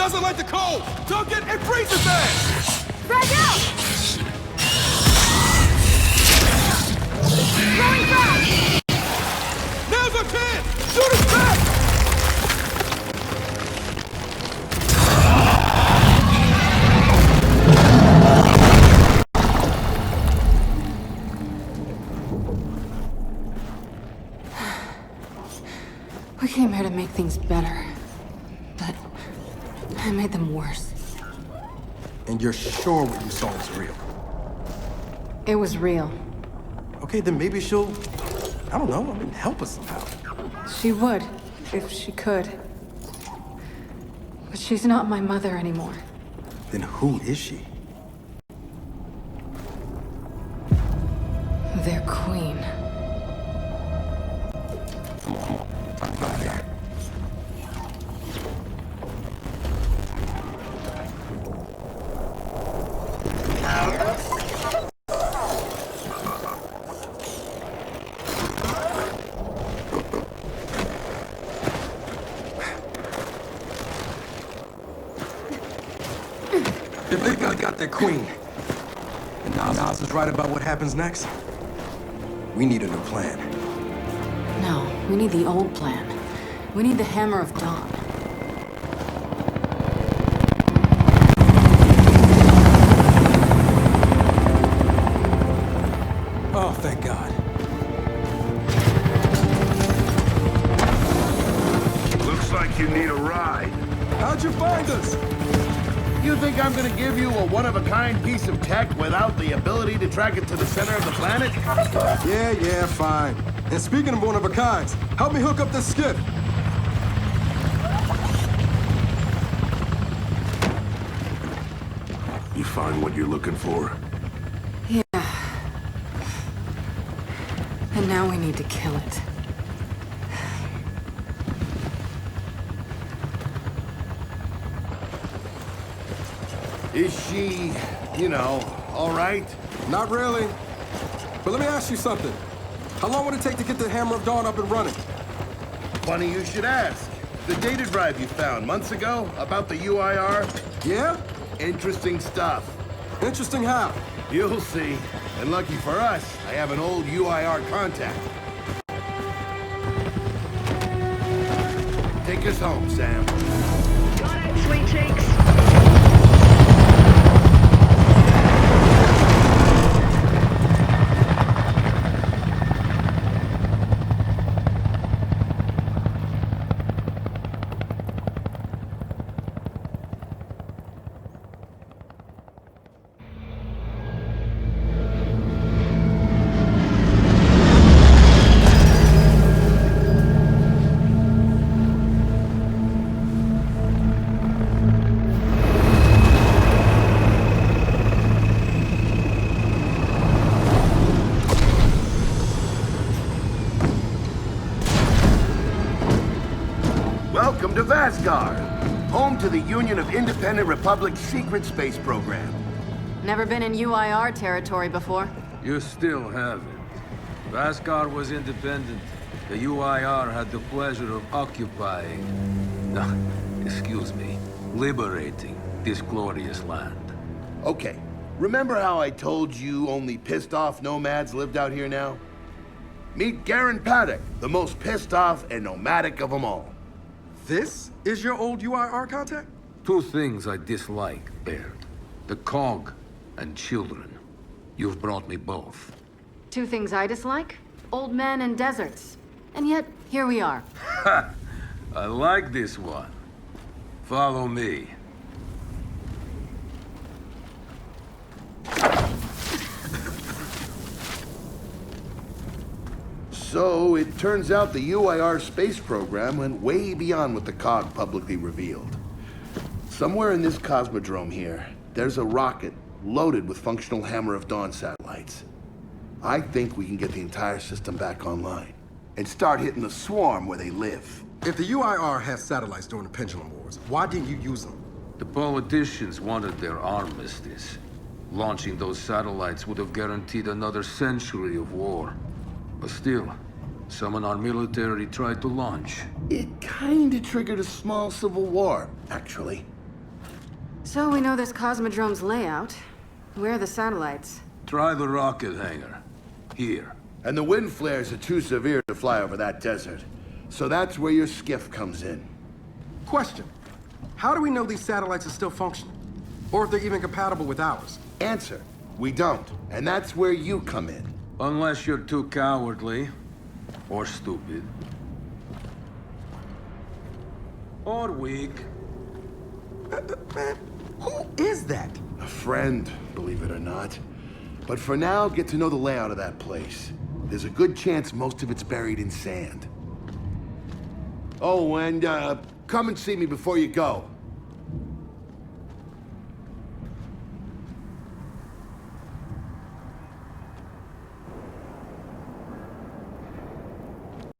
doesn't like the cold! Duncan, it freezes there! Frag out! Throwing frag! Now's our chance! Shoot us back! We came here to make things better, but I made them worse. And you're sure what you saw was real? It was real. Okay, then maybe she'll, I don't know, help us somehow. She would, if she could. But she's not my mother anymore. Then who is she? Their queen. If they got their queen, and Nas is right about what happens next, we need a new plan. No, we need the old plan. We need the Hammer of Dawn. Oh, thank God. Looks like you need a ride. How'd you find us? You think I'm gonna give you a one-of-a-kind piece of tech without the ability to track it to the center of the planet? Yeah, fine. And speaking of one-of-a-kinds, help me hook up this skiff. You find what you're looking for? Yeah. And now we need to kill it. Is she, all right? Not really. But let me ask you something. How long would it take to get the Hammer of Dawn up and running? Funny you should ask. The data drive you found months ago about the UIR? Yeah? Interesting stuff. Interesting how? You'll see. And lucky for us, I have an old UIR contact. Take us home, Sam. Got it, sweet cheeks. Welcome to Vasgar, home to the Union of Independent Republic's secret space program. Never been in UIR territory before. You still haven't. Vasgar was independent. The UIR had the pleasure of occupying... No, excuse me. Liberating this glorious land. Okay, remember how I told you only pissed-off nomads lived out here now? Meet Garen Paddock, the most pissed-off and nomadic of them all. This is your old UIR contact? Two things I dislike, Baird. The cog and children. You've brought me both. Two things I dislike? Old men and deserts. And yet, here we are. Ha! I like this one. Follow me. So, it turns out the UIR space program went way beyond what the COG publicly revealed. Somewhere in this cosmodrome here, there's a rocket loaded with functional Hammer of Dawn satellites. I think we can get the entire system back online and start hitting the swarm where they live. If the UIR has satellites during the Pendulum Wars, why didn't you use them? The politicians wanted their armistice. Launching those satellites would have guaranteed another century of war. But still, some in our military tried to launch. It kinda triggered a small civil war, actually. So we know this Cosmodrome's layout. Where are the satellites? Try the rocket hangar. Here. And the wind flares are too severe to fly over that desert. So that's where your skiff comes in. Question. How do we know these satellites are still functioning? Or if they're even compatible with ours? Answer. We don't. And that's where you come in. Unless you're too cowardly. Or stupid. Or weak. Man, who is that? A friend, believe it or not. But for now, get to know the layout of that place. There's a good chance most of it's buried in sand. Oh, and come and see me before you go.